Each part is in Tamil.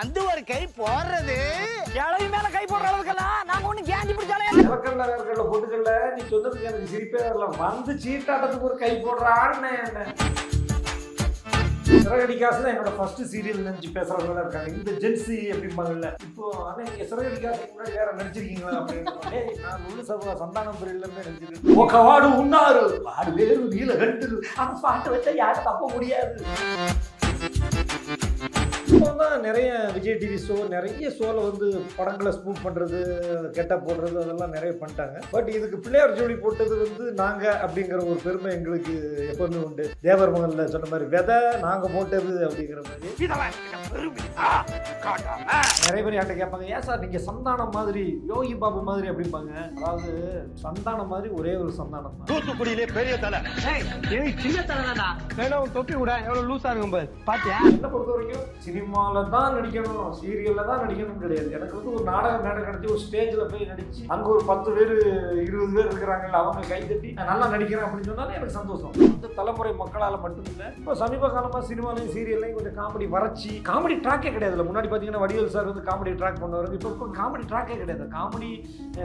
அந்த ஒரு கை போடுறது கிளவி மேல கை போடுற அளவுக்கெல்லாம் நாங்க ஒண்ணு கேண்டி பிடிச்சாலே இலக்கல்ல போட்டுக்கல. நீ சொன்னதுக்கு எனக்கு சிரிப்பே வரல. வந்து சீட்டாட்டத்துக்கு ஒரு கை போடுறான்னு சிறகடி காசு தான் என்னோட ஃபர்ஸ்ட் சீரியல் நினைச்சு பேசுறவங்க இருக்காங்க. இந்த ஜென்சி அப்படிம்பாங்கல்ல. இப்போ ஆனா நீங்க சிறகடி காசுக்கு முன்னாடி வேற நடிச்சிருக்கீங்களா அப்படின்னு நான் முழு சபா சந்தானம் பிரியில இருந்து நடிச்சிருக்கேன். ஓ கவாடு உண்ணாரு வாடு வேறு நீல கட்டு அந்த பாட்டு வச்சா யாரும் தப்ப முடியாது. இப்போதான் நிறைய விஜய் டிவி ஷோ நிறைய ஷோவில் வந்து படங்களை ஸ்பூப் பண்ணுறது கெட்டப் போடுறது அதெல்லாம் நிறைய பண்ணிட்டாங்க. பட் இதுக்கு பிள்ளையார் ஜோடி போட்டது வந்து நாங்கள் அப்படிங்கிற ஒரு பெருமை எங்களுக்கு எப்பவுமே உண்டு. தேவர் மகனில் சொன்ன மாதிரி விதை நாங்கள் போட்டது அப்படிங்கிற மாதிரி நிறைய பேர் யார்கிட்ட கேட்பாங்க, ஏன் சார் நீங்கள் சந்தானம் மாதிரி யோகி பாபு மாதிரி அப்படிம்பாங்க. அதாவது சந்தானம் மாதிரி ஒரே ஒரு சந்தானம் தான். தூத்துக்குடியிலே பெரிய தலை சின்ன தலைடா வேணும் தொப்பி கூட எவ்வளவு லூசா இருக்கும் பாத்தியா. என்ன பொறுத்த வரைக்கும் சினிமாவில் தான் நடிக்கணும் சீரியலில் தான் நடிக்கணும் கிடையாது. எனக்கு வந்து ஒரு நாடகம் நடத்தி ஒரு ஸ்டேஜில் போய் நடிச்சு அங்கே ஒரு 10 பேர் 20 பேர் இருக்கிறாங்கல்ல அவங்க கை தட்டி நான் நல்லா நடிக்கிறேன் அப்படின்னு சொன்னாலும் எனக்கு சந்தோஷம். இந்த தலைமுறை மக்களால் மட்டும் இல்லை. இப்போ சமீப காலமாக சினிமாலையும் சீரியல்லையும் கொஞ்சம் காமெடி வறட்சி, காமெடி ட்ராக்கே கிடையாதுல்ல. முன்னாடி பார்த்தீங்கன்னா வடிவேல் சார் வந்து காமெடி ட்ராக் பண்ணுவார். இப்போ காமெடி ட்ராக்கே கிடையாது. காமெடி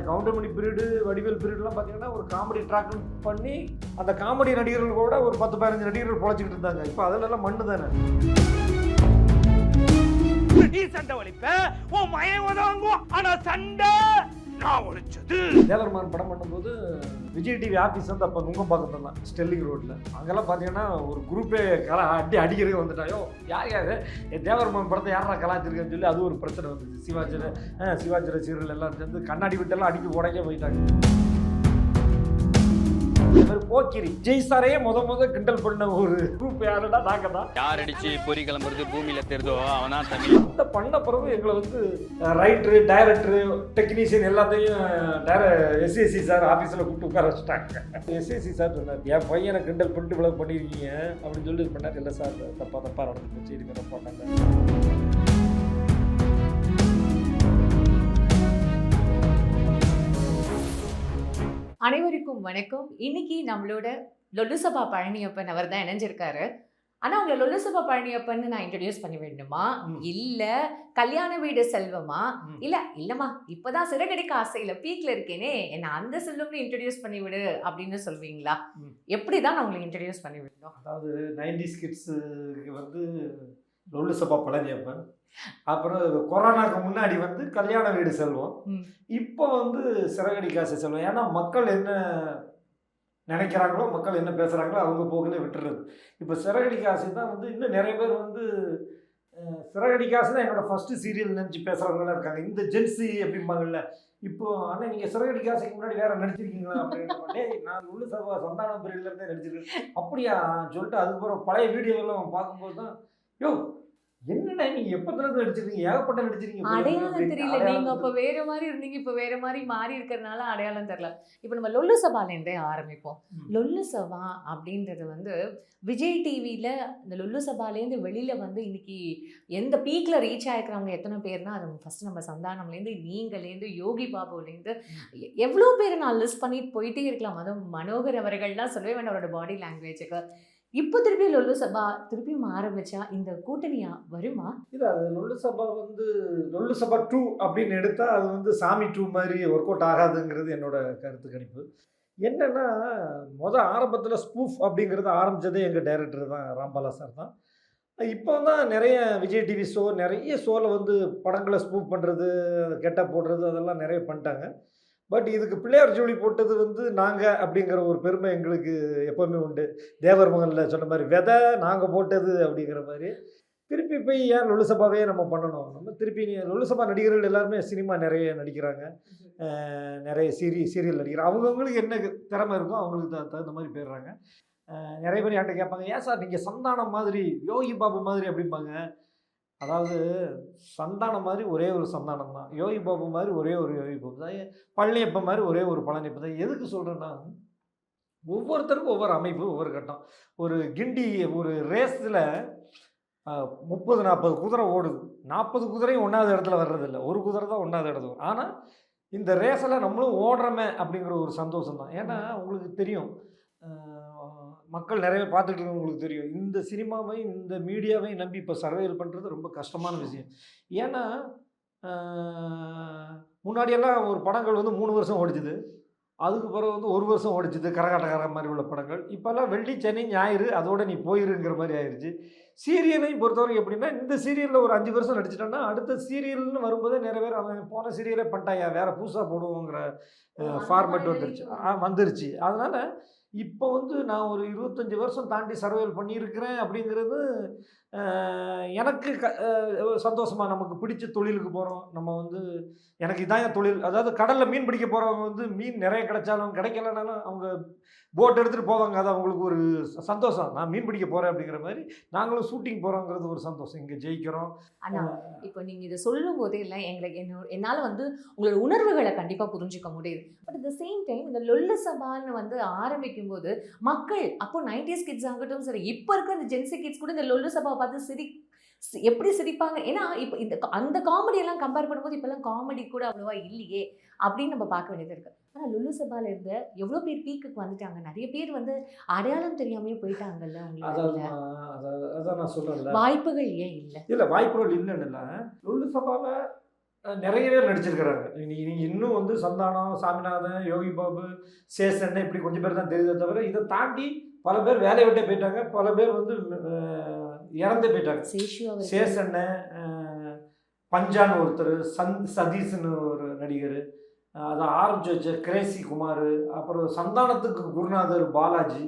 கவுண்டமணி பீரியடு வடிவேல் பீரியட்லாம் பார்த்தீங்கன்னா ஒரு காமெடி ட்ராக் பண்ணி அந்த காமெடி நடிகர்களோட ஒரு 10-15 நடிகர்கள் பொழைச்சிக்கிட்டு இருந்தாங்க. இப்போ அதிலெல்லாம் மண்ணு தானே. நீ சண்டை ஒழிப்ப உன் மயம் உதவும் ஆனா சண்டை நான் ஒழிச்சது. தேவர்மான் படம் பண்ணும்போது விஜய் டிவி ஆஃபீஸ் வந்து அப்போ நுங்கம்பாக்கம் தான் ஸ்டெல்லிங் ரோட்டில். அங்கெல்லாம் பார்த்தீங்கன்னா ஒரு குரூப்பே அடிக்கிறது வந்துட்டாயோ யார் தேவர்மான் படத்தை யாரா கலாச்சிருக்கேன்னு சொல்லி அது ஒரு பிரச்சனை வந்துச்சு. சிவாஜி ரசிகர்கள் எல்லாம் சேர்ந்து கண்ணாடி விட்டெல்லாம் அடிக்க உடைக்க போயிட்டாங்க. போக்கிரி ஜெய் சாரையே முத கிண்டல் பண்ண ஒரு குரூப் யாருன்னா நாங்க தான். யார் அடிச்சு பொறி கிளம்புறது பூமியில தெரிதோ அவனா தமிழ். அந்த பண்ண பிறகு எங்களை வந்து ரைட்டரு டைரக்டரு டெக்னீஷியன் எல்லாத்தையும் எஸ்ஏசி சார் ஆஃபீஸில் கூப்பிட்டு உட்கார வச்சுட்டாங்க. எஸ்ஏசி சார் சொன்னார், என் பையனை கிண்டல் பண்ணிட்டு இவ்வளவு பண்ணியிருக்கீங்க அப்படின்னு சொல்லி பண்ணார். இல்லை சார் தப்பா நடந்து போச்சு இதுக்கு என்ன பண்ணாங்க. அனைவருக்கும் வணக்கம். இன்னைக்கு நம்மளோட லொல்லுசபா பழனியப்பன் அவர் தான் இணைஞ்சிருக்காரு. ஆனா உங்களை லொல்லுசபா பழனியப்பன் நான் இன்ட்ரடியூஸ் பண்ணி வேண்டுமா, இல்ல கல்யாண வீடு செல்வமா, இல்லம்மா இப்பதான் சிறகடிக்க ஆசையில பீக்ல இருக்கேனே என்ன அந்த செல்வம்னு இன்ட்ரடியூஸ் பண்ணி விடு அப்படின்னு சொல்வீங்களா? எப்படிதான் நான் உங்களை இன்ட்ரடியூஸ் பண்ணி விடணும்? அதாவது 90s கிட்ஸுக்கு வந்து லொல்லுசபா பழனியப்பன், அப்புறம் கொரோனாக்கு முன்னாடி வந்து கல்யாண வீடு செல்வம், இப்போ வந்து சிறகடிக்க ஆசை செல்வம். ஏன்னா மக்கள் என்ன நினைக்கிறாங்களோ மக்கள் என்ன பேசுகிறாங்களோ அவங்க போக்கிலே விட்டுறது. இப்போ சிறகடிக்க ஆசை தான் வந்து இன்னும் நிறைய பேர் வந்து சிறகடிக்க ஆசை தான் என்னோட ஃபர்ஸ்ட் சீரியல் நினச்சி பேசுகிறவங்களாம் இருக்காங்க. இந்த ஜென்சி அப்படிம்பாங்கல்ல. இப்போ ஆனால் நீங்கள் சிறகடிக்க ஆசைக்கு முன்னாடி வேற நடிச்சிருக்கீங்களா அப்படின்னு நான் உள்ள சந்தானம் பிரியிலேருந்தே நடிச்சிருக்கேன் அப்படியா சொல்லிட்டு அதுக்கப்புறம் பழைய வீடியோவெல்லாம் பார்க்கும்போது தான் யோ என்னடா நீங்க எப்பத்துல இருந்து நடிச்சிருக்கீங்க, ஏகப்பட்ட நடிச்சிருக்கீங்க, அடையாளம் தெரியல. நீங்க அப்ப வேற மாதிரி இருந்தீங்க, இப்ப வேற மாதிரி மாறி இருக்கிறதுனால அடையாளம் தெரியல. இப்ப நம்ம லொல்லு சபாலேருந்தே ஆரம்பிப்போம். லொல்லு சபா அப்படின்றது வந்து விஜய் டிவியில இந்த லொல்லு சபாலேருந்து வெளியில வந்து இன்னைக்கு எந்த பீக்ல ரீச் ஆயிருக்கிறவங்க எத்தனை பேர்னா அது ஃபர்ஸ்ட் நம்ம சந்தானம்லேருந்து நீங்கலேருந்து யோகி பாபுலேருந்து எவ்வளோ பேர் நான் லிஸ்ட் பண்ணிட்டு போயிட்டே இருக்கலாம். அதுவும் மனோகர் அவர்கள்லாம் சொல்லவே வேண்டாம் அவரோட பாடி லாங்குவேஜுக்கு. இப்போ திருப்பி லொல்லு சபா திருப்பியும் ஆரம்பிச்சா இந்த கூட்டணியா வருமா? இல்லை, அது லொல்லு சபா வந்து லொல்லு சபா 2 அப்படின்னு எடுத்தால் அது வந்து சாமி 2 மாதிரி ஒர்க் அவுட் ஆகாதுங்கிறது என்னோட கருத்து கணிப்பு. என்னென்னா ஆரம்பத்தில் ஸ்பூஃப் அப்படிங்கிறது ஆரம்பித்ததே எங்கள் டைரக்டர் தான், ராம்பாலா சார் தான். இப்போ தான் நிறைய விஜய் டிவி ஷோ நிறைய ஷோவில் வந்து படங்களை ஸ்பூஃப் பண்ணுறது கெட்டப் போடுறது அதெல்லாம் நிறைய பண்ணிட்டாங்க. பட் இதுக்கு பிள்ளையார் ஜோடி போட்டது வந்து நாங்கள் அப்படிங்கிற ஒரு பெருமை எங்களுக்கு எப்போவுமே உண்டு. தேவர் மகனில் சொன்ன மாதிரி விதை நாங்கள் போட்டது அப்படிங்கிற மாதிரி திருப்பி போய் ஏன் லொல்லுசபாவே நம்ம பண்ணணும். நம்ம திருப்பி லொல்லுசபா நடிகர்கள் எல்லாருமே சினிமா நிறைய நடிக்கிறாங்க, நிறைய சீரியல் நடிக்கிறாங்க. அவங்கவுங்களுக்கு என்ன திறமை இருக்கோ அவங்களுக்கு தகுந்த மாதிரி போயிடுறாங்க. நிறைய பேர் என்கிட்ட கேட்பாங்க, ஏன் சார் நீங்கள் சந்தானம் மாதிரி யோகி பாபு மாதிரி அப்படிம்பாங்க. அதாவது சந்தானம் மாதிரி ஒரே ஒரு சந்தானம் தான், யோகி பாபு மாதிரி ஒரே ஒரு யோகி பாபு தான், பழனியப்பன் மாதிரி ஒரே ஒரு பழனியப்பன் தான். எதுக்கு சொல்கிறேன்னா ஒவ்வொருத்தருக்கும் ஒவ்வொரு அமைப்பு ஒவ்வொரு கட்டம். ஒரு கிண்டி ஒரு ரேஸில் 30-40 குதிரை ஓடுது. 40 குதிரையும் 1வது இடத்துல வர்றதில்லை, ஒரு குதிரை தான் 1வது இடத்துல. ஆனால் இந்த ரேஸில் நம்மளும் ஓடுறோமே அப்படிங்கிற ஒரு சந்தோஷம் தான். ஏன்னா உங்களுக்கு தெரியும் மக்கள் நிறைய பார்த்துட்டு உங்களுக்கு தெரியும். இந்த சினிமாவையும் இந்த மீடியாவையும் நம்பி இப்போ சர்வைவல் பண்ணுறது ரொம்ப கஷ்டமான விஷயம். ஏன்னா முன்னாடியெல்லாம் ஒரு படங்கள் வந்து 3 வருஷம் ஓடிச்சுது. அதுக்கு பிறகு வந்து 1 வருஷம் ஓடிச்சுது கரகாட்டக்கார மாதிரி உள்ள படங்கள். இப்போல்லாம் வெள்ளி, சனி, ஞாயிறு அதோட நீ போயிருங்கிற மாதிரி ஆயிடுச்சு. சீரியலையும் பொறுத்தவரைக்கும் எப்படின்னா, இந்த சீரியலில் ஒரு 5 வருஷம் நடிச்சிட்டோன்னா அடுத்த சீரியல்னு வரும்போதே நிறைய பேர் அவன் போன சீரியலே பண்ணிட்டாயா வேறு புதுசாக போடுவோங்கிற ஃபார்மேட் வந்துருச்சு. அதனால் இப்போ வந்து நான் ஒரு 25 வருஷம் தாண்டி சர்வைவல் பண்ணியிருக்கிறேன் அப்படிங்கிறது எனக்கு சந்தோஷமாக. நமக்கு பிடிச்ச தொழிலுக்கு போகிறோம். நம்ம வந்து எனக்கு இதான் என் தொழில். அதாவது கடலில் மீன் பிடிக்க போகிறவங்க வந்து மீன் நிறைய கிடைச்சாலும் கிடைக்கலனாலும் அவங்க போட் எடுத்துகிட்டு போவாங்க. அது அவங்களுக்கு ஒரு சந்தோஷம். நான் மீன் பிடிக்க போகிறேன் அப்படிங்கிற மாதிரி நாங்களும் ஷூட்டிங் போகிறோங்கிறது ஒரு சந்தோஷம். இங்கே ஜெயிக்கிறோம். ஆனால் இப்போ நீங்கள் இதை சொல்லும் போதே இல்லை என்னால் வந்து உங்களோட உணர்வுகளை கண்டிப்பாக புரிஞ்சுக்க முடியுது. But at the same time இந்த லொல்லு சபான்னு வந்து ஆரம்பிக்கும் போது மக்கள் அப்போ 90s கிட்ஸ் ஆகட்டும் சரி, இப்போ இருக்கிற இந்த ஜென்சி கிட்ஸ் கூட இந்த லொல்லு சபா பார்த்து எப்படி சிரிப்பாங்க. ஏன்னா இப்போ அந்த காமெடியெல்லாம் கம்பேர் பண்ணும்போது இப்போல்லாம் காமெடி கூட அவ்வளோவா இல்லையே அப்படின்னு நம்ம பார்க்க வேண்டியது இருக்குது. ஆனால் லொல்லு சபால இருந்த எவ்வளோ பேர் பீக்குக்கு வந்துட்டாங்க. நிறைய பேர் வந்து அடையாளம் தெரியாமே போயிட்டாங்கல்ல. உங்களுக்கு அதான் நான் சொல்கிறேன், வாய்ப்புகள் ஏன் இல்லை? வாய்ப்புகள் இல்லைன்னு இல்லை. லொல்லு சபாவில் நிறைய பேர் நடிச்சிருக்கிறாங்க. நீங்கள் இன்னும் வந்து சந்தானம், சாமிநாதன், யோகி பாபு, சேசன் இப்படி கொஞ்சம் பேர் தான் தெரியுதே தவிர இதை தாண்டி பல பேர் வேலையை விட்டே போயிட்டாங்க. பல பேர் வந்து இறந்தே போயிட்டாங்க. சேசன், பஞ்சான் ஒருத்தர், சதீஷ்னு ஒரு நடிகர், அதை ஆரம்பிச்சு வச்ச கிரேசி குமார், அப்புறம் சந்தானத்துக்கு குருநாதர் பாலாஜி,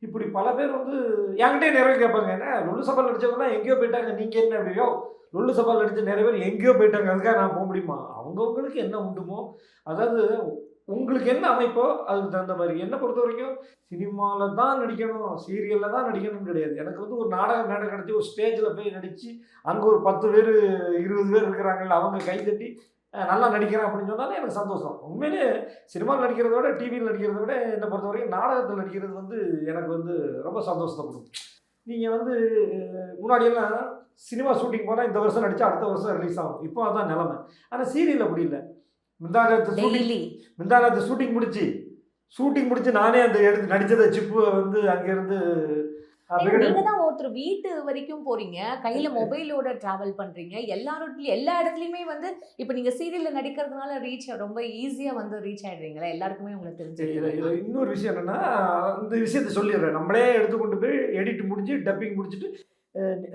இப்படி பல பேர் வந்து என்கிட்டே நிறைய கேட்பாங்க. என்ன லொல்லு சபால் நடித்தவங்கலாம் எங்கேயோ போயிட்டாங்க, நீங்கள் என்ன எப்படியோ லொல்லு சபால் நடித்த நிறைய பேர் எங்கேயோ போயிட்டாங்க, அதுக்காக நான் போக முடியுமா? அவங்கவுங்களுக்கு என்ன உண்டுமோ, அதாவது உங்களுக்கு என்ன அமைப்போ அதுக்கு தகுந்த மாதிரி. என்னை பொறுத்த வரைக்கும் சினிமாவில் தான் நடிக்கணும், சீரியலில் தான் நடிக்கணும்னு கிடையாது. எனக்கு வந்து ஒரு நாடகம் கிடச்சி ஒரு ஸ்டேஜில் போய் நடித்து அங்கே ஒரு 10 பேர் 20 பேர் இருக்கிறாங்கல்ல, அவங்க கைதட்டி நல்லா நடிக்கிறேன் அப்படின்னு சொன்னாலும் எனக்கு சந்தோஷம். உண்மையிலே சினிமாவில் நடிக்கிறத விட டிவியில் நடிக்கிறத விட என்னை பொறுத்த வரைக்கும் நாடகத்தில் நடிக்கிறது வந்து எனக்கு வந்து ரொம்ப சந்தோஷத்தை கொடுக்கும். நீங்கள் வந்து முன்னாடியெல்லாம் சினிமா ஷூட்டிங் போனால் இந்த வருஷம் நடித்தா அடுத்த வருஷம் ரிலீஸ் ஆகும். இப்போ அதான் நிலைமை. ஆனால் சீரியல் அப்படி இல்லை. முந்தானத்து ஷூட்டிங் முடிச்சு நானே அந்த எடுத்து நடித்ததை சிப்பு வந்து அங்கேருந்து நீங்க தான் ஒருத்தர் வீட்டு வரைக்கும் போறீங்க, கையில மொபைலோட டிராவல் பண்றீங்க, எல்லா இடத்துலயுமே வந்து இப்போ நீங்க சீரியல்ல நடிக்கிறதுனால ரொம்ப ஈஸியா வந்து ரீச் ஆயிடுறீங்களா? எல்லாருக்குமே உங்களுக்கு தெரிஞ்சு. இன்னொரு விஷயம் என்னன்னா, இந்த விஷயத்த சொல்லிடுறேன். நம்மளே எடுத்துக்கொண்டு போய் எடிட் முடிஞ்சு டப்பிங் முடிச்சுட்டு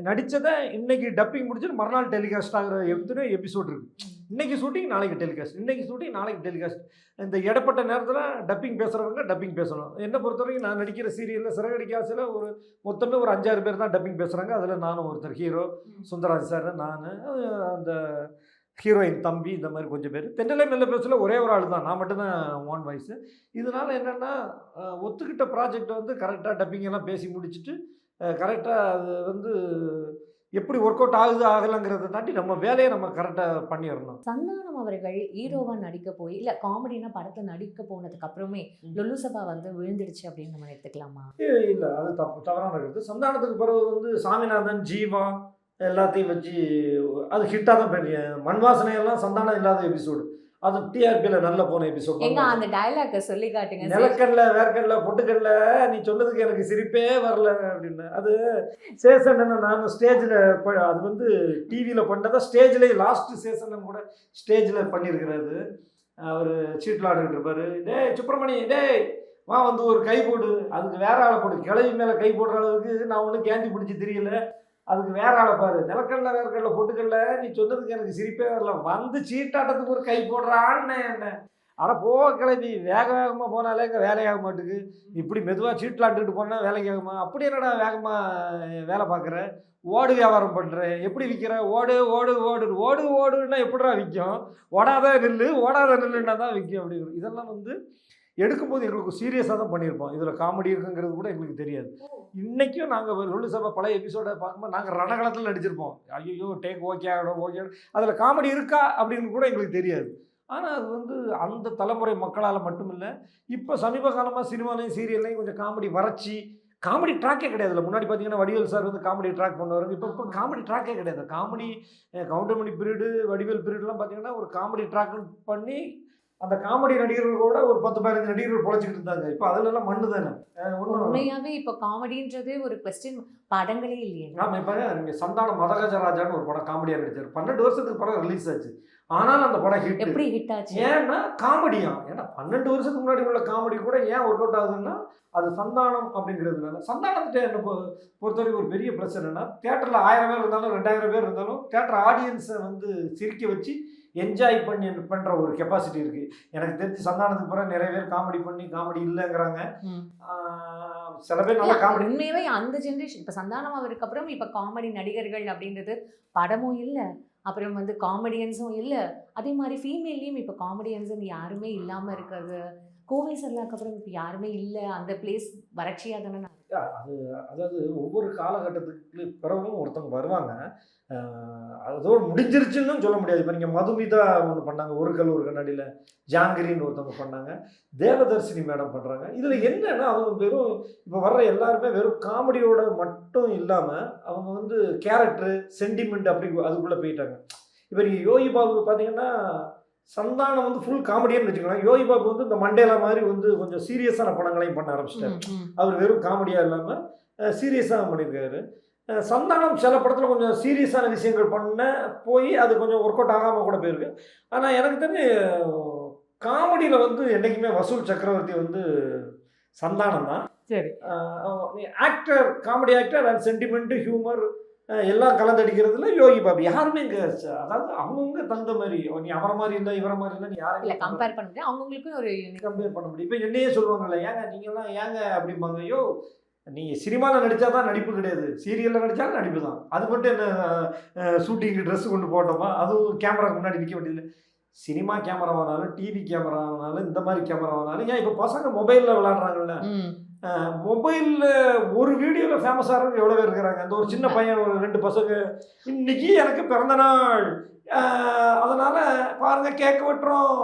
நடித்ததை இன்னைக்கு டப்பிங் முடிச்சுட்டு மறுநாள் டெலிகாஸ்ட் ஆகிற எத்தனை எபிசோட் இருக்குது. இன்றைக்கி ஷூட்டிங் நாளைக்கு டெலிகாஸ்ட், இன்றைக்கி ஷூட்டிங் நாளைக்கு டெலிகாஸ்ட். இந்த இடப்பட்ட நேரத்தில் டப்பிங் பேசுகிறவங்க டப்பிங் பேசணும். என்னை பொறுத்த வரைக்கும் நான் நடிக்கிற சீரியலில் சிறகடிக்க ஆசையில் மொத்தமே ஒரு 5-6 பேர் தான் டப்பிங் பேசுகிறாங்க. அதில் நானும் ஒருத்தர், ஹீரோ சுந்தராஜ் சார், நான், அந்த ஹீரோயின் தம்பி, இந்த மாதிரி கொஞ்சம் பேர். தென்றலை மெல்ல பேசல ஒரே ஒரு ஆள் தான், நான் மட்டும்தான் ஓன் வாய்ஸு. இதனால் என்னென்னா ஒத்துக்கிட்ட ப்ராஜெக்டை வந்து கரெக்டாக டப்பிங்கெல்லாம் பேசி முடிச்சுட்டு கரெக்டாக அது வந்து எப்படி ஒர்க் அவுட் ஆகுது ஆகலைங்கிறத தாண்டி நம்ம வேலையை நம்ம கரெக்டாக பண்ணிடணும். சந்தானம் அவர்கள் ஹீரோவாக நடிக்க போய் இல்லை காமெடினா படத்தில் நடிக்க போனதுக்கு அப்புறமே லொல்லு சபா வந்து விழுந்துடுச்சு அப்படின்னு நம்ம எடுத்துக்கலாமா? இல்லை, அது தவறான இருக்குது. சந்தானத்துக்கு பிறகு வந்து சாமிநாதன், ஜீவா எல்லாத்தையும் வச்சு அது ஹிட்டாக தான் பண்ணி மண்வாசனையெல்லாம் சந்தானம் இல்லாத எபிசோடு. அது டிஆர்பியில் நல்ல போன எபிசோட். அந்த டயலாக சொல்லி காட்டுங்க. நிலக்கடல வேர்க்கடல பொட்டுக்கடல நீ சொன்னதுக்கு எனக்கு சிரிப்பே வரல அப்படின்னு. அது சேசன் நான் ஸ்டேஜில் அது வந்து டிவியில் பண்ணதை ஸ்டேஜில் லாஸ்ட் சேசன் கூட ஸ்டேஜில் பண்ணியிருக்கிறாரு. அவர் சீட்டில் ஆடிட்டு இருப்பார். டேய் சுப்பிரமணி, டேய் வா வந்து ஒரு கை போடு, அதுக்கு வேற ஆளை போடு. கிளவி மேலே கை போடுற அளவுக்கு நான் ஒன்றும் கேந்தி பிடிச்சி தெரியல, அதுக்கு வேற ஆளை பாரு. நிலக்கடல வேர்க்கடல பொட்டுக்கடல நீ சொன்னதுக்கு எனக்கு சிரிப்பே வரல, வந்து சீட்டாட்டத்துக்கு ஒரு கை போடுறான்னு என்ன. ஆனால் போக கிளம்பி வேகமாக போனாலே இங்கே வேலையாக மாட்டுக்கு. இப்படி மெதுவாக சீட்டிலாண்டுக்கிட்டு போனால் வேலைக்கு ஆகுமா? அப்படி என்னடா வேகமாக வேலை பார்க்குற, ஓடு வியாபாரம் பண்ணுறேன், எப்படி விற்கிற? ஓடு ஓடு ஓடு ஓடு ஓடுன்னா எப்படிடா விற்கும்? ஓடாத நெல்லுன்னா தான் விற்கும் அப்படிங்கிறது. இதெல்லாம் வந்து எடுக்கும்போது எங்களுக்கு சீரியஸாக தான் பண்ணியிருப்போம். இதில் காமெடி இருக்குங்கிறது கூட எங்களுக்கு தெரியாது. இன்றைக்கும் நாங்கள் லொல்லு சபா பழைய எபிசோடை பார்க்கும்போது நாங்கள் ரணகளத்தில் நடிச்சிருப்போம். ஐயோ டேக் ஓகே ஆகிடும், அதில் காமெடி இருக்கா அப்படின்னு கூட எங்களுக்கு தெரியாது. ஆனால் அது வந்து அந்த தலைமுறை மக்களால் மட்டும் இல்லை, இப்போ சமீப காலமாக சினிமாலையும் சீரியல்லையும் கொஞ்சம் காமெடி வறட்சி, காமெடி ட்ராக்கே கிடையாது. இல்லை முன்னாடி பார்த்தீங்கன்னா வடிவேல் சார் வந்து காமெடி ட்ராக் பண்ணுவார். இப்போ காமெடி ட்ராக்கே கிடையாது. காமெடி கவுண்டமணி பீரியடு, வடிவேல் பீரியட்லாம் பார்த்தீங்கன்னா ஒரு காமெடி ட்ராக் பண்ணி அந்த காமெடி நடிகர்கள் கூட ஒரு 10-15 நடிகர்கள் பொழைச்சிக்கிட்டு இருந்தாங்க. இப்போ அதுலலாம் மண்ணு தானே. ஒன்றும் உண்மையாவே இப்போ காமெடின்றது ஒரு கொஸ்டின் படங்களே இல்லையே. ஆமாம். இப்போ நீங்கள் சந்தானம் மதகஜராஜான்னு ஒரு படம் காமெடியாக நடித்தார். 12 வருஷத்துக்கு படம் ரிலீஸ் ஆச்சு. ஆனாலும் அந்த படம் ஹிட். எப்படி ஹிட் ஆச்சு? ஏன்னா காமெடியா. ஏன்னா 12 வருஷத்துக்கு முன்னாடி உள்ள காமெடி கூட ஏன் ஒர்க் அவுட் ஆகுதுன்னா அது சந்தானம் அப்படிங்கிறதுனால. சந்தானத்திட்ட என்ன பொறுத்தவரைக்கும் ஒரு பெரிய ப்ளஸ் என்னன்னா, தியேட்டரில் 1000 பேர் இருந்தாலும் 2000 பேர் இருந்தாலும் தியேட்டர் ஆடியன்ஸை வந்து சிரிக்க வச்சு என்ஜாய் பண்ணுற ஒரு கெப்பாசிட்டி இருக்குது. எனக்கு தெரிஞ்சு சந்தானத்துக்கு பிறகு நிறைய பேர் காமெடி பண்ணி காமெடி இல்லைங்கிறாங்க. சில பேர் நல்லா காமெடி. உண்மையாவே அந்த ஜென்ரேஷன் இப்போ சந்தானம் அவருக்கு அப்புறம் இப்போ காமெடி நடிகர்கள் அப்படின்றது படமும் இல்லை, அப்புறம் வந்து காமெடியன்ஸும் இல்லை. அதே மாதிரி ஃபீமேல்லையும் இப்போ காமெடியன்ஸும் யாருமே இல்லாமல் இருக்கிறது. கோவை சரளாக்கு அப்புறம் இப்போ யாருமே இல்லை. அந்த பிளேஸ் வறட்சியாக தானே. அது அதாவது ஒவ்வொரு காலகட்டத்துக்கு பிறகும் ஒருத்தவங்க வருவாங்க. அதோடு முடிஞ்சிருச்சுன்னு சொல்ல முடியாது. இப்போ நீங்கள் மதுமிதா ஒன்று பண்ணாங்க, ஒரு கல் ஒரு கண்ணாடியில். ஜாங்கிரின்னு ஒருத்தவங்க பண்ணாங்க. தேவதர்ஷினி மேடம் பண்ணுறாங்க. இதில் என்னன்னா அவங்க வெறும் இப்போ வர்ற எல்லாருமே வெறும் காமெடியோட மட்டும் இல்லாமல் அவங்க வந்து கேரக்டரு சென்டிமெண்ட் அப்படி அதுக்குள்ளே போயிட்டாங்க. இப்போ நீங்கள் யோகி பாபு பார்த்தீங்கன்னா சந்தானம் வந்து ஃபுல் காமெடியான்னு வச்சுக்கலாம். யோகி பாபு வந்து இந்த மண்டேலா மாதிரி வந்து கொஞ்சம் சீரியஸான படங்களையும் பண்ண ஆரம்பிச்சிட்டாரு. அவர் வெறும் காமெடியாக இல்லாமல் சீரியஸாக பண்ணியிருக்காரு. சந்தானம் சில படத்தில் கொஞ்சம் சீரியஸான விஷயங்கள் பண்ண போய் அது கொஞ்சம் ஒர்க் அவுட் ஆகாமல் கூட போயிருக்கு. ஆனால் எனக்கு தெரிஞ்சு காமெடியில் வந்து என்றைக்குமே வசூல் சக்கரவர்த்தி வந்து சந்தானம் தான். சரி. Actor, comedy actor and sentiment, humour எல்லாம் கலந்தடிக்கிறதுல யோகி பாபு. யாருமே இங்கே அதாவது அவங்கவுங்க தகுந்த மாதிரி. நீ அவரை மாதிரி இல்லை இவரை மாதிரி இல்லை, நீ யாரும் கம்பேர் பண்ண முடியாது. அவங்களுக்கு ஒரு கம்பேர் பண்ண முடியும். இப்போ என்னையே சொல்லுவாங்கல்ல, ஏங்க நீங்கள்லாம் ஏங்க அப்படிம்பாங்க. ஐயோ நீங்கள் சினிமாவில் நடித்தா தான் நடிப்பு கிடையாது, சீரியலில் நடித்தாலும் நடிப்பு தான். அது மட்டும் என்ன ஷூட்டிங்கு ட்ரெஸ்ஸு கொண்டு போட்டோமா, அதுவும் கேமரா முன்னாடி நிற்க வேண்டியதில்லை. சினிமா கேமராவானாலும் டிவி கேமராவானாலும் இந்த மாதிரி கேமராவானாலும் ஏன் இப்போ பசங்க மொபைலில் விளாட்றாங்கல்ல, மொபைலில் ஒரு வீடியோவில் ஃபேமஸ் ஆகிறவங்க எவ்வளோ பேர் இருக்கிறாங்க. அந்த ஒரு சின்ன பையன், ஒரு 2 பசங்க, இன்னைக்கு எனக்கு பிறந்த நாள் அதனால் பாருங்கள் கேக் வெட்டுறோம்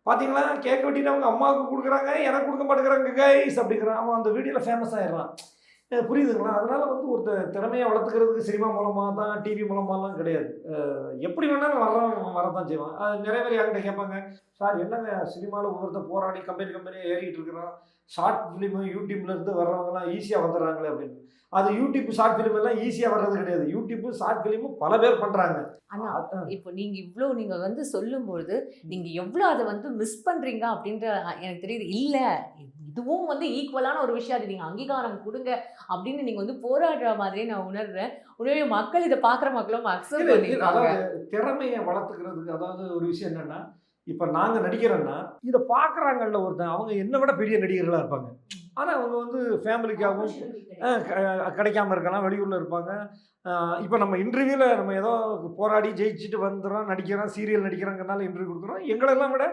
பார்த்தீங்களா, கேக் வெட்டிட்டு அவங்க அம்மாவுக்கு கொடுக்குறாங்க, எனக்கு கொடுக்க மாட்டேங்கிறாங்க கைஸ் அப்படிங்கிறான். அவன் அந்த வீடியோவில் ஃபேமஸ் ஆகிடறான். புரியுதுங்களா? அதனால் வந்து ஒரு திறமையை வளர்த்துக்கிறதுக்கு சினிமா மூலமாக தான், டிவி மூலமாகலாம் கிடையாது. எப்படி வேணாலும் வரதான் செய்வான். அது நிறைய பேர் என்கிட்ட கேட்பாங்க, சார் என்னங்க சினிமாவில் ஒவ்வொருத்தர் போராடி கம்பெனியாக ஏறிக்கிட்டு இருக்கிறான், ஷார்ட் ஃபிலிமு யூடியூப்லேருந்து வர்றவங்கலாம் ஈஸியாக வந்துடுறாங்களே அப்படின்னு. அது யூடியூப் ஷார்ட் ஃபிலிம் எல்லாம் ஈஸியாக வர்றது கிடையாது. யூடியூப்பு ஷார்ட் ஃபிலிமும் பல பேர் பண்ணுறாங்க. ஆனால் இப்போ நீங்கள் இவ்வளோ நீங்கள் வந்து சொல்லும்பொழுது நீங்கள் எவ்வளோ அதை வந்து மிஸ் பண்ணுறீங்க அப்படின்ற எனக்கு தெரியுது. இல்லை இதுவும் வந்து ஈக்குவலான ஒரு விஷயம், அது நீங்கள் அங்கீகாரம் கொடுங்க அப்படின்னு நீங்கள் வந்து போராடுற மாதிரியே நான் உணர்றேன். உண்மையே மக்கள் இதை பார்க்குற மக்களும் அக்செப்ட் பண்ணிருக்காங்க. அதாவது திறமையை வளர்த்துக்கிறதுக்கு அதாவது ஒரு விஷயம் என்னென்னா, இப்போ நாங்கள் நடிக்கிறோன்னா இதை பார்க்குறாங்கல்ல ஒருத்தன், அவங்க என்னை விட பெரிய நடிகர்களாக இருப்பாங்க. ஆனால் அவங்க வந்து ஃபேமிலிக்காகவும் கிடைக்காம இருக்கலாம், வெளியூரில் இருப்பாங்க. இப்போ நம்ம இன்டர்வியூவில் நம்ம ஏதோ போராடி ஜெயிச்சுட்டு வந்துடுறோம், நடிக்கிறோம், சீரியல் நடிக்கிறோங்கிறனால இன்டர்வியூ கொடுக்குறோம். எங்களெல்லாம் விட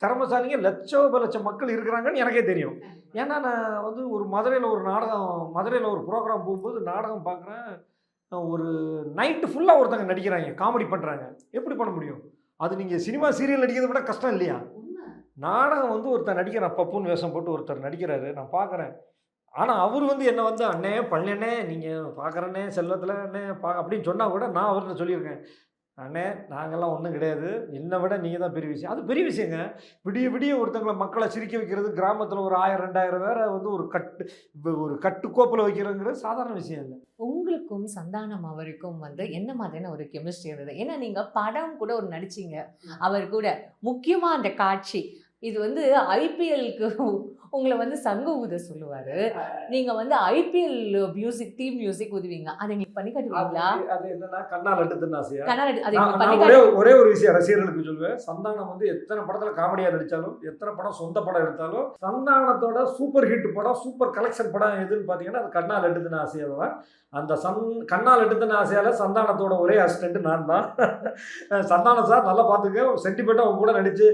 திறமைசாலிங்க லட்சம் மக்கள் இருக்கிறாங்கன்னு எனக்கே தெரியும். ஏன்னா நான் வந்து ஒரு மதுரையில் ஒரு ப்ரோக்ராம் போகும்போது நாடகம் பார்க்குறேன். ஒரு நைட்டு ஃபுல்லாக ஒருத்தங்க நடிக்கிறாங்க, காமெடி பண்ணுறாங்க. எப்படி பண்ண முடியும்? அது நீங்கள் சினிமா சீரியல் நடிக்கிறத விட கஷ்டம் இல்லையா? நாடகம் வந்து ஒருத்தர் நடிக்கிறான், பப்புன்னு வேஷம் போட்டு ஒருத்தர் நடிக்கிறாரு, நான் பார்க்குறேன். ஆனால் அவர் வந்து என்னை வந்து அண்ணே பழனே நீங்கள் பார்க்குறண்ணே செல்லத்தில் அண்ணே அப்படின்னு சொன்னால் கூட நான் அவர்கிட்ட சொல்லியிருக்கேன், அண்ணே நாங்கள்லாம் ஒன்றும் கிடையாது, என்னை விட நீங்கள் தான் பெரிய விஷயம். அது பெரிய விஷயங்க. விடிய ஒருத்தங்களை மக்களை சிரிக்க வைக்கிறது, கிராமத்தில் ஒரு 1000-2000 பேரை வந்து ஒரு கட்டுக்கோப்பில் வைக்கிறதுங்கிறது சாதாரண விஷயம் இல்லை. உங்களுக்கும் சந்தானம் அவருக்கும் வந்து என்ன மாதிரியான ஒரு கெமிஸ்ட்ரி இருந்தது? ஏன்னா நீங்கள் படம் கூட ஒரு நடிச்சிங்க அவர் கூட. முக்கியமாக அந்த காட்சி இது வந்து ஐபிஎல்க்கு உங்களை வந்து சங்க ஊத சொல்லுவார். நீங்கள் வந்து ஐபிஎல் மியூசிக் டீம் மியூசிக் ஊதுவீங்க. அதை நீங்கள் பண்ணி காட்டுவீங்களா? அது என்னன்னா கண்ணால் எடுத்துன்னு ஆசையா? ஒரே ஒரு விஷயம் ரசிகர்களுக்கு சொல்லுவேன், சந்தானம் வந்து எத்தனை படத்தில் காமெடியாக நடித்தாலும், எத்தனை படம் சொந்த படம் எடுத்தாலும், சந்தானத்தோட சூப்பர் ஹிட் படம், சூப்பர் கலெக்ஷன் படம் எதுன்னு பார்த்தீங்கன்னா அது கண்ணால் எடுத்துன்னு ஆசையாக தான். அந்த கண்ணால் எடுத்துன்னு ஆசையால் சந்தானத்தோட ஒரே அசிஸ்டன்ட் நான் தான். சந்தானம் சார் நல்லா பார்த்துக்க, சென்டிமெண்ட்டாக அவங்க கூட நடித்து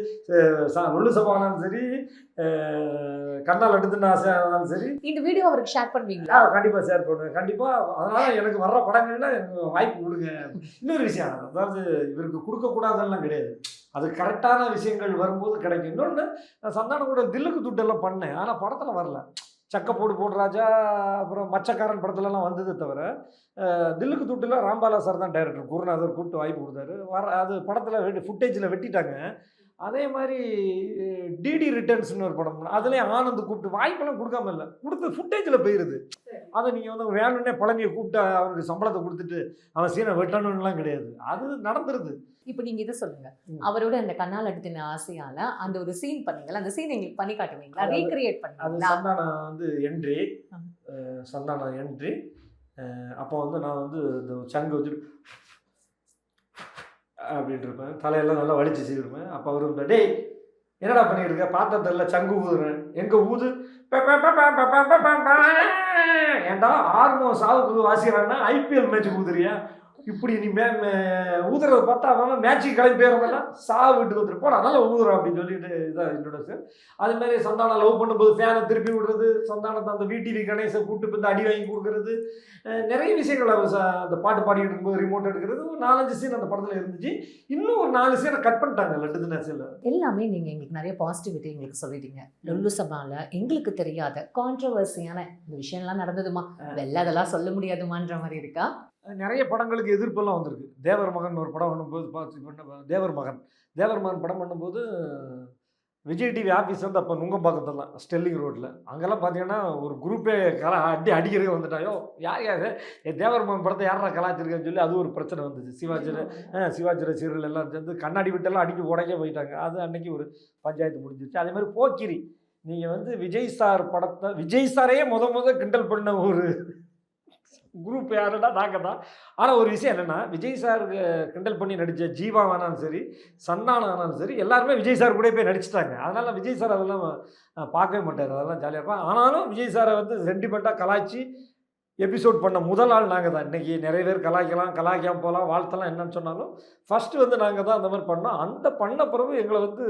லொல்லு சபானாலும் சரி, கண்ணால் எடுத்துன்னு ஆசையானாலும் சரி, இந்த வீடியோ அவருக்கு ஷேர் பண்ணுவீங்களா? கண்டிப்பாக ஷேர் பண்ணுவேன், கண்டிப்பாக. அதனால் எனக்கு வர்ற படங்கள்ல எனக்கு வாய்ப்பு கொடுங்க. இன்னொரு விஷயம், அதாவது இவருக்கு கொடுக்கக்கூடாதெல்லாம் கிடையாது, அது கரெக்டான விஷயங்கள் வரும்போது கிடைக்கும். இன்னொன்று, நான் சந்தானம் கூட தில்லுக்கு துட்டெல்லாம் பண்ணேன், ஆனால் படத்தில் வரல. சக்கப்போடு ராஜா, அப்புறம் மச்சக்காரன் படத்துலலாம் வந்தது தவிர, தில்லுக்கு துட்டில் ராம்பாலா சார் தான் டைரக்டர், குருநாதர் கூப்பிட்டு வாய்ப்பு கொடுத்தாரு. அது படத்தில் ஃபுட்டேஜில் வெட்டிட்டாங்க. அதே மாதிரி டிடி ரிட்டர்ன்ஸ்னு ஒரு படம், அதுலேயும் ஆனந்த் கூப்பிட்டு வாய்ப்பெல்லாம் கொடுக்காம இல்லை, கொடுத்து ஃபுட்டேஜில் போயிடுது. அதை நீங்கள் வந்து வேணும்னே பழனியை கூப்பிட்டு அவனுக்கு சம்பளத்தை கொடுத்துட்டு அவன் சீனை வெட்டணும்லாம் கிடையாது, அது நடந்துருது. இப்போ நீங்க இதை சொல்லுங்க, அவரோட அந்த கண்ணால் அடித்தின ஆசையால அந்த ஒரு சீன் பண்ணீங்களா, அந்த சீன் எங்களுக்கு பண்ணி காட்டுவீங்களா, ரீக்ரியேட் அது பண்ணுவீங்களா? சந்தானம் வந்து என்ட்ரி, சந்தானம் என்ட்ரி. அப்போ வந்து நான் வந்து இந்த சங்கு வச்சுட்டு அப்படின்ட்டு இருப்பேன், தலையெல்லாம் நல்லா வலிச்சு செய்யிருப்பேன். அப்போ அவர் வந்து டேய் என்னடா பண்ணிட்டு இருக்க, பார்த்தா தெரியல சங்கு ஊதுறேன், எங்கே ஊது, ஏன்டா ஆர்மோ சாவுக்கு வாசிக்கிறான்னா ஐபிஎல் மேட்ச்சுக்கு ஊதுறியா, இப்படி நீ ஊதுறத பார்த்தா அவன் மேட்சுக்கு கிளம்பி போயிடறா, சாவு வீட்டுக்கு வந்துட்டு போட அதனால ஊதுறான் அப்படின்னு சொல்லிட்டு இதான் இன்ட்ரோடக்ஷன். அதுமாதிரி சந்தானம் லவ் பண்ணும்போது ஃபேனை திருப்பி விடுறது, சந்தானத்தை அந்த விடிவி கணேசை கூப்பிட்டு இப்போ இந்த அடி வாங்கி கொடுக்குறது, நிறைய விஷயங்கள் அவர் அந்த பாட்டு பாடிட்டு இருக்கும்போது ரிமோட் எடுக்கிறது, ஒரு 4-5 சீன் அந்த படத்தில் இருந்துச்சு. இன்னும் ஒரு 4 சீனை கட் பண்ணிட்டாங்க லட்டு தினசில். எல்லாமே நீங்க எங்களுக்கு நிறைய பாசிட்டிவிட்டி எங்களுக்கு சொல்லிட்டீங்க. லொல்லு சபால எங்களுக்கு தெரியாத கான்ட்ரவர்சியான இந்த விஷயம்லாம் நடந்ததுமா, வெளில அதெல்லாம் சொல்ல முடியாதுமான்ற மாதிரி இருக்கா? நிறைய படங்களுக்கு எதிர்ப்பெல்லாம் வந்திருக்கு. தேவர் மகன் ஒரு படம் பண்ணும்போது தேவர் மகன் படம் பண்ணும்போது விஜய் டிவி ஆஃபீஸ் வந்து அப்போ நுங்கம்பாக்கத்தெல்லாம் ஸ்டெல்லிங் ரோட்டில் அங்கெல்லாம் பார்த்தீங்கன்னா ஒரு குரூப்பே அடிக்கிறதுக்கு வந்துட்டாயோ, யார் தேவர் மகன் படத்தை யாரா கலாச்சிருக்கேன்னு சொல்லி அது ஒரு பிரச்சனை வந்துச்சு. சிவாஜி ரசிகர்கள் எல்லாம் சேர்ந்து கண்ணாடி விட்டெல்லாம் அடிக்க உடைக்க போயிட்டாங்க. அது அன்னைக்கு ஒரு பஞ்சாயத்து முடிஞ்சிருச்சு. அதே மாதிரி போக்கிரி, நீங்கள் வந்து விஜய் சார் படத்தை விஜய் சாரையே முத கிண்டல் பண்ண ஒரு குரூப் யாருன்னா நாங்கள் தான். ஆனால் ஒரு விஷயம் என்னென்னா, விஜய் சார் கிண்டல் பண்ணி நடித்த ஜீவாவானாலும் சரி, சந்தானம் ஆனாலும் சரி, எல்லாருமே விஜய் சார் கூட போய் நடிச்சிட்டாங்க. அதனால் விஜய் சார் அதெல்லாம் பார்க்கவே மாட்டார், அதெல்லாம் ஜாலியாக இருப்பான். ஆனாலும் விஜய் சாரை வந்து சென்டிமெண்ட்டாக கலாய்ச்சி எபிசோட் பண்ண முதல் ஆள் நாங்கள் தான். இன்றைக்கி நிறைய பேர் கலாய்க்காமல் போகலாம், வாழ்த்தலாம் என்னன்னு சொன்னாலும் ஃபஸ்ட்டு வந்து நாங்கள் தான் அந்த மாதிரி பண்ணோம். அந்த பண்ண பிறகு எங்களை வந்து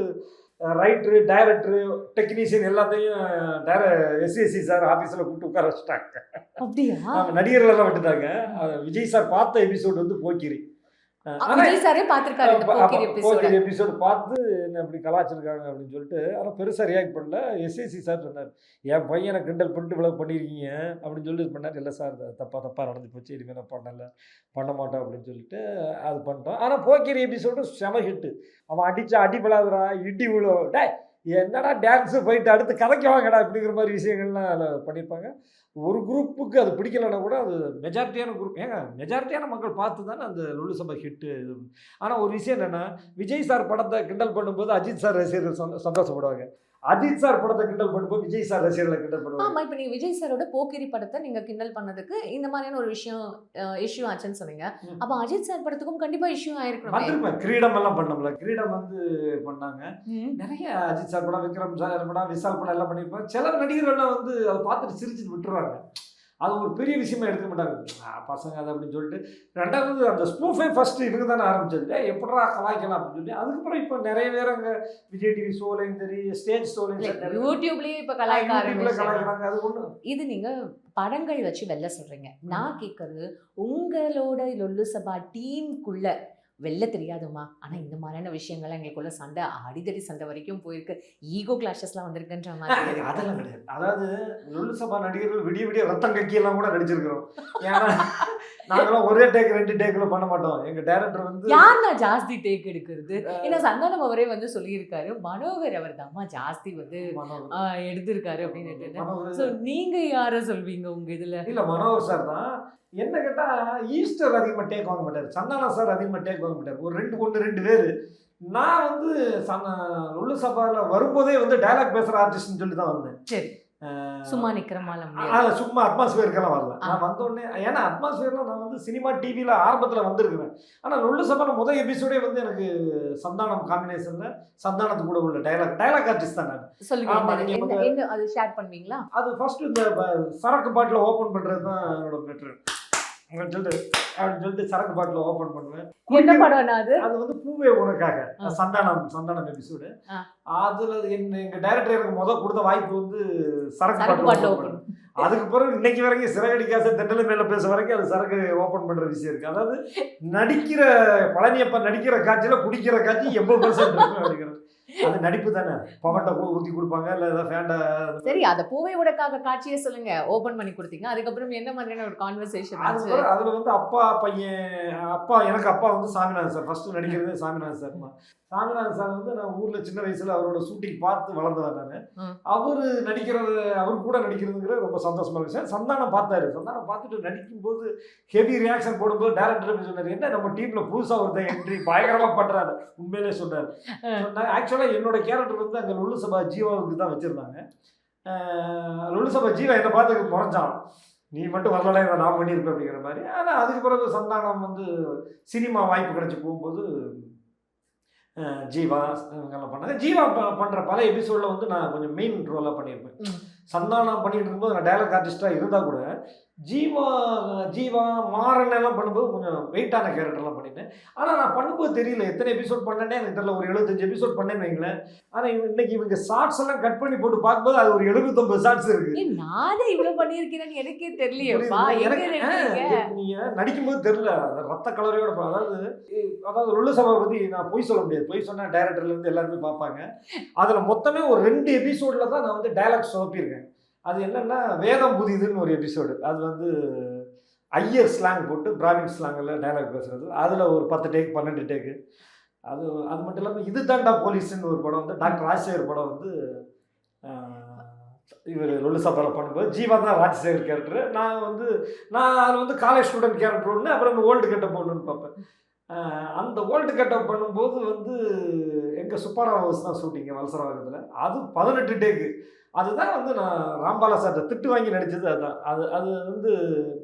ரைட்ரு, டைரக்டரு, டெக்னீஷியன் எல்லாத்தையும் எஸ்எஸ்சி சார் ஆஃபீஸில் கூப்பிட்டு உட்கார வச்சுட்டாங்க. அப்படியா? நடிகர்களெல்லாம் விட்டுட்டாங்க. விஜய் சார் பார்த்த எபிசோடு வந்து போக்கிரி. விஜய் சாரே பார்த்துருக்காரு போக்கிரி எபிசோடு பார்த்து என்ன அப்படி கலாச்சிருக்காங்க அப்படின்னு சொல்லிட்டு, ஆனால் பெருசாக ரியாக்ட் பண்ணல. எஸ்எஸ்சி சார் சொன்னார், என் பையனை கிண்டல் பண்ணிட்டு இவ்வளோ பண்ணியிருக்கீங்க அப்படின்னு சொல்லி இது பண்ணார். இல்லை சார் தப்பாக நடந்து போச்சு, இனிமேல் நான் பண்ண மாட்டோம் அப்படின்னு சொல்லிட்டு அது பண்ணிட்டோம். ஆனால் போக்கிரி எபிசோடு செம ஹிட்டு. அவன் அடித்தா அடிப்படாதரா, இடி விழும், டே என்னடா டான்ஸு போயிட்டு அடுத்து கதைக்கு வாங்கடா அப்படிங்கிற மாதிரி விஷயங்கள்லாம் அதில் பண்ணியிருப்பாங்க. ஒரு குரூப்புக்கு அது பிடிக்கலன்னா கூட அது மெஜாரிட்டியான குரூப், மெஜாரிட்டியான மக்கள் பார்த்து தானே அந்த லொல்லு சபா ஹிட்டு. ஆனால் ஒரு விஷயம் என்னென்னா, விஜய் சார் படத்தை கிண்டல் பண்ணும்போது அஜித் சார் ரசிகர்கள் சந்தோஷப்படுவாங்க, அஜித் சார் படத்தை கிண்டல் பண்ணும்போது விஜய் சார் ரசிகர்களை கிண்டல் பண்ணுவாங்க. ஆமாம், இப்போ நீங்கள் விஜய் சாரோட போக்கிரி படத்தை நீங்கள் கிண்டல் பண்ணதுக்கு இந்த மாதிரியான ஒரு விஷயம் இஷ்யூ ஆச்சுன்னு சொன்னீங்க. அப்போ அஜித் சார் படத்துக்கும் கண்டிப்பாக இஷ்யூ ஆயிருக்கணும். கிரீடம் எல்லாம் பண்ணோம்ல, கிரீடம் வந்து பண்ணாங்க. நிறைய அஜித் சார் படம், விக்ரம் சார் படம், விஷால் படம் எல்லாம் பண்ணியிருப்பாங்க. சில நடிகர்கள்லாம் வந்து அதை பார்த்துட்டு சிரிச்சுட்டு விட்டுருவாங்க. அது ஒரு பெரிய விஷயமா எடுத்துக்க மாட்டாங்க பசங்க அது அப்படின்னு சொல்லிட்டு. ரெண்டாவது அந்த ஸ்பூஃபே ஃபஸ்ட்டு இவங்க தானே ஆரம்பிச்சது, எப்படா கலாய்க்கலாம் அப்படின்னு சொல்லி. அதுக்கப்புறம் இப்போ நிறைய பேர் அங்கே விஜய் டிவி ஷோலையும் சரி, ஸ்டேஜ் ஷோலையும் சரி, யூடியூப்லேயே இப்போ கலாய்க்கிறாங்க. அது ஒன்று. இது நீங்கள் படங்கள் வச்சு வெளில சொல்கிறீங்க. நான் கேட்குறது, உங்களோட லொல்லு சபா டீமுக்குள்ள வெளில தெரியாதுமா, ஆனால் இந்த மாதிரியான விஷயங்கள்லாம் எங்களுக்குள்ள சண்டை, அடிதடி சண்டை வரைக்கும் போயிருக்கு, ஈகோ கிளாஷஸ்லாம் வந்திருக்குன்ற மாதிரி. அதெல்லாம் கிடையாது. அதாவது லொல்லு சபா நடிகர்கள் விடிய ரத்தம் கக்கியெல்லாம் கூட நடிச்சிருக்கிறோம். ஏன்னா நாங்களாம் ஒரே டேக் 2 டேக்கில் பண்ண மாட்டோம். எங்கள் டைரக்டர் வந்து யாருன்னா ஜாஸ்தி டேக் எடுக்கிறது, ஏன்னா சந்தானம் அவரே வந்து சொல்லியிருக்காரு, மனோகர் அவர் தாம்மா ஜாஸ்தி வந்து எடுத்திருக்காரு அப்படின்னு. ஸோ நீங்கள் யாரை சொல்வீங்க உங்கள் இதில்? இல்லை, மனோகர் சார் தான். என்ன கேட்டால் ஈஸ்டர் அதிகமாக டேக் வாங்க மாட்டார், சந்தானம் சார் அதிகமாக டேக் வாங்க மாட்டார். ஒரு 2 பேர். நான் வந்து லொல்லு சபாவில் வரும்போதே வந்து டைலாக் பேசுகிற ஆர்டிஸ்ட்னு சொல்லி தான் வந்தேன். சரி, சும்மா நிற்கிறமால சும்மா அட்மாஸ்பியருக்கெல்லாம் வரல. நான் வந்தோடனே, ஏன்னா அட்மாஸ்பியர்லாம் நான் வந்து சினிமா டிவியில் ஆரம்பத்தில் வந்திருக்கிறேன். ஆனால் லொல்லு சபாவில் முதல் எபிசோடே வந்து எனக்கு சந்தானம் காம்பினேஷனில் சந்தானத்து கூட உள்ள டைலாக் ஆர்டிஸ்ட் தான் நான். சொல்லுங்க, அது ஷேர் பண்ணுவீங்களா? அது ஃபர்ஸ்ட் இந்த சரக்கு பாட்டில் ஓப்பன் பண்ணுறது தான் என்னோட மெட்ரு அப்படின்னு சொல்லிட்டு சரக்கு பாட்டில் ஓப்பன் பண்ணுவேன். என்ன படம் அது? அது வந்து பூவே உனக்காக, சந்தானம் எபிசோடு. அதுல எங்க டைரக்டர் எனக்கு முதல் கொடுத்த வாய்ப்பு வந்து சரக்கு பாட்டில் ஓப்பன். அதுக்கு பிறகு இன்னைக்கு வரைக்கும் சிறகடிக்காச தெண்டலை மேல பேச வரைக்கும் அது சரக்கு ஓப்பன் பண்ற விஷயம் இருக்கு. அதாவது நடிக்கிற பழனியப்பா நடிக்கிற காட்சியில குடிக்கிற காட்சி 80% இருக்கும் அப்படிங்கிறது. அது நடிப்பு தானே. பவன்ட்ட ஊற்றி கொடுப்பாங்க இல்லை ஏதாவது ஃபேண்டா. சரி, அதை பூவை உடக்காக காட்சியே சொல்லுங்க, ஓபன் பண்ணி கொடுத்தீங்க. அதுக்கப்புறம் என்ன மாதிரியான ஒரு கான்வர்சேஷன் ஆச்சு? அதுல வந்து அப்பா எனக்கு அப்பா வந்து சாமிநாதன் சார். ஃபர்ஸ்ட் நடிக்கிறதே சாமிநாதன் சார் தான். சாமிநாதன் சார் வந்து நான் ஊர்ல சின்ன வயசுல அவரோட ஷூட்டிங் பார்த்து வளர்ந்தவன் நான். அவரு கூட நடிக்கிறதுங்கிற ரொம்ப சந்தோஷமான விஷயம். சந்தானம் பார்த்தாரு. சந்தானம் பார்த்துட்டு நடிக்கும்போது ஹெவி ரியாக்ஷன் போடும்போது டேரக்டர் சொன்னார், என்ன நம்ம டீம்ல புதுசா ஒருத்தன் என்ட்ரி பயங்கரமா பண்றாரு. உண்மையிலே சொன்னார். ஆக்சுவலா என்னோட கேரக்டர் வந்து அங்க லுல்லு சபா ஜீவாவுக்கு தான் வச்சிருந்தாங்க. லுல்லு சபா ஜீவா என்னை பார்த்து முறைஞ்சான், நீ மட்டும் வரல இதை நான் பண்ணியிருப்பேன் அப்படிங்கிற மாதிரி. ஆனால் அதுக்கு பிறகு சந்தானம் வந்து சினிமா வாய்ப்பு கிடைச்சி போகும்போது ஜீவா இவங்கெல்லாம் பண்ணாங்க. ஜீவா பண்ணுற பல எபிசோடில் வந்து நான் கொஞ்சம் மெயின் ரோலாக பண்ணியிருப்பேன். சந்தானம் பண்ணிகிட்டு இருக்கும்போது நான் டைலாக் ஆர்டிஸ்டாக இருந்தால் கூட ஜீவா மாறன் எல்லாம் பண்ணும்போது கொஞ்சம் வெயிட்டான கேரக்டர்லாம் பண்ணிட்டேன். ஆனால் நான் பண்ணும்போது தெரியல எத்தனை எபிசோட் பண்ணேன்னே எனக்கு தெரியல. ஒரு 75 எபிசோட் பண்ணேன்னு வைங்களேன். ஆனால் இன்னைக்கு இவங்க ஷார்ட்ஸ் எல்லாம் கட் பண்ணி போட்டு பார்க்கும்போது அது ஒரு 79 ஷார்ட்ஸ் இருக்கு. நானே இவ்வளவு பண்ணியிருக்கேன்னு எனக்கே தெரியலையப்பா. நீங்க நடிக்கும்போது தெரியல ரத்த கலரையோட. அதாவது லுல்லு சபா பத்தி நான் பொய் சொல்ல முடியாது. பொய் சொன்னா டைரக்டர்ல இருந்து எல்லாருமே பார்ப்பாங்க. அதுல மொத்தமே ஒரு 2 எபிசோட்ல தான் நான் வந்து டைலாக் சொதப்பியிருக்கேன். அது என்னன்னா வேதம் புதிதுன்னு ஒரு எபிசோடு. அது வந்து ஐயர் ஸ்லாங் போட்டு பிராமின் ஸ்லாங்கில் டைலாக் பேசுறது. அதில் ஒரு 10 டேக் 12 டேக்கு. அது மட்டும் இல்லாமல் இது தாண்டா போலீஸ்ன்னு ஒரு படம் வந்து டாக்டர் ராஜசேகர் படம் வந்து இவர் லுல்லு சபாவில் பண்ணும்போது ஜீவா தான் ராஜசேகர் கேரக்டர். நான் அதில் வந்து காலேஜ் ஸ்டூடெண்ட் கேரக்டர் ஒன்று, அப்புறம் ஓல்டு கெட்டப் ஒன்றுன்னு பார்ப்பேன். அந்த ஓல்டு கெட்டப் பண்ணும்போது வந்து எங்கள் சுப்பாராவ் ஹவுஸ் தான் ஷூட்டிங்க வலசரவாக்கத்தில். அது 18 டேக்கு. அதுதான் வந்து நான் ராம்பாலா சார்ட்ட திட்டு வாங்கி நடித்தது. அதுதான் அது வந்து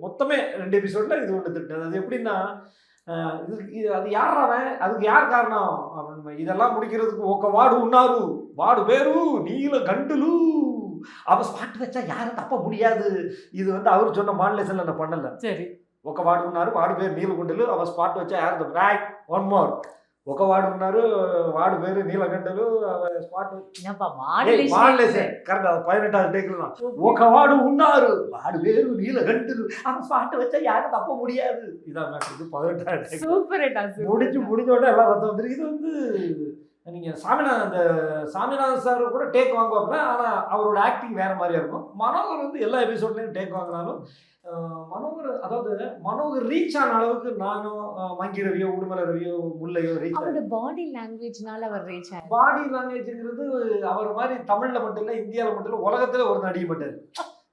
மொத்தமே 2 எபிசோடில் இது ஒன்று திட்டு. அது எப்படின்னா அது யாராவன், அதுக்கு யார் காரணம் அப்படின்னு இதெல்லாம் முடிக்கிறதுக்கு ఒక వాడు ఉన్నారు, వాడు పేరు నీల గంటలు, அவன் ஸ்பாட் வச்சா யாரும் தப்ப முடியாது. இது வந்து அவர் சொன்ன மாடுலேஷன்ல நான் பண்ணல. சரி, ఒక వాడు ఉన్నారు, వాడు పేరు నీలగుంటలు, அவன் ஸ்பாட் வச்சா யாரும் தப்பு. Right, one more. ఒక వాడు ఉన్నారు, వాడు పేరు నీలగంటలు, அவன் ஸ்பாட் மாடுலேஷன் கரெக்ட். அது 18வது டேக்ல தான். ఒక వాడు ఉన్నారు, వాడు పేరు నీలగంటలు, அவன் ஸ்பாட் வச்சா யாரும் தப்ப முடியாது. இதான் இது 18வது டேக். சூப்பர்டா. முடிஞ்ச உடனே எல்லாம் ரத்தம் வந்துருக்கு. இது வந்து நீங்கள் சாமிநாதன் சார் கூட டேக் வாங்குவாப்புல. ஆனால் அவரோட ஆக்டிங் வேறு மாதிரியா இருக்கும். மனோகர் வந்து எல்லா எபிசோட்லையும் டேக் வாங்கினாலும் மனோகர் ரீச் ஆன அளவுக்கு நானும் மங்கி ரவியோ உடுமலை ரவியோ முல்லையோ ரீச் ஆகும். பாடி லாங்குவேஜ்னால அவர் ரீச் ஆகும். பாடி லாங்குவேஜ்ங்கிறது அவர் மாதிரி தமிழில் மட்டும் இல்லை, இந்தியாவில் மட்டும் இல்லை, உலகத்தில் ஒரு நடிகை மாட்டார்.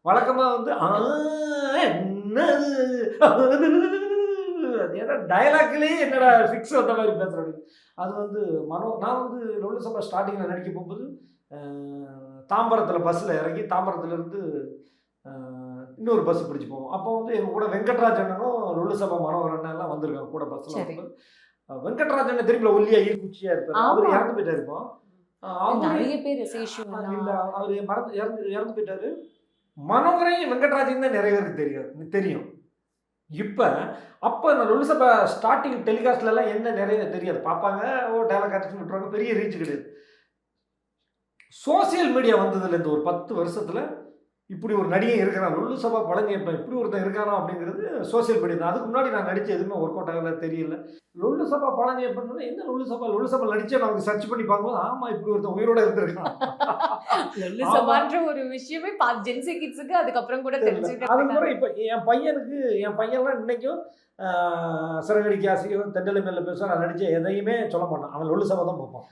வழக்கமாக வந்து அது ஏன்னா டைலாக்லேயே என்னடா ஃபிக்ஸ் வந்த மாதிரி பேசுகிறேன். அது வந்து நான் வந்து லுல்லு சபா ஸ்டார்டிங்கில் நடிக்க போகும்போது தாம்பரத்தில் பஸ்ஸில் இறங்கி தாம்பரத்துலேருந்து இன்னொரு பஸ் பிடிச்சி போவோம். அப்போ வந்து எங்கள் கூட வெங்கட்ராஜனும் லுல்லு சபா மனோகரன் எல்லாம் வந்திருக்காங்க கூட பஸ்ஸில். வந்து வெங்கட்ராஜன் திரும்பியில் ஒல்லியா ஈர்க்குச்சியாக இருப்பார். அவர் இறந்து போயிட்டார். இருப்போம் அவர் இறந்து போயிட்டாரு. மனோகரையும் வெங்கட்ராஜன் தான் நிறைய பேருக்கு தெரியும். அப்போ நான் லுல்லு சபா ஸ்டார்டிங் டெலிகாஸ்ட்லாம் என்ன நிறைய தெரியாது. பார்ப்பாங்க, டைலாக் ஆர்டிஸ்ட் விட்டுருவாங்க, பெரிய ரீச் கிடையாது. சோசியல் மீடியா வந்ததுலேருந்து ஒரு 10 வருஷத்தில் இப்படி ஒரு நடிகை இருக்கிறான், லுல்லு சபா பழனியப்பன் இப்படி ஒருத்தன் இருக்கானோ அப்படிங்கிறது சோசியல் மீடியா தான். அதுக்கு முன்னாடி நான் நடித்த எதுவுமே ஒர்க் அவுட் ஆகல, தெரியல. லுல்லு சபா பழனியப்பன் என்ன லுல்லு சபா நடிச்சா நமக்கு சர்ச் பண்ணி பார்க்கும்போது ஆமாம் இப்படி ஒருத்தன் உயிரோட இருந்திருக்கான். லுல்லு சபான்ற ஒரு விஷயமே ஜென்சி கிட்ஸுக்கு அதுக்கப்புறம் கூட தெரிஞ்சுக்கிட்டு. அதுக்கப்புறம் இப்போ என் பையன்லாம் இன்னைக்கும் சிறகடிக்காசியோ தெண்டலை மேல பேசுவான். நான் நடித்த எதையுமே சொல்ல மாட்டான். அவன் லுல்லு சபா தான் பார்ப்பான்.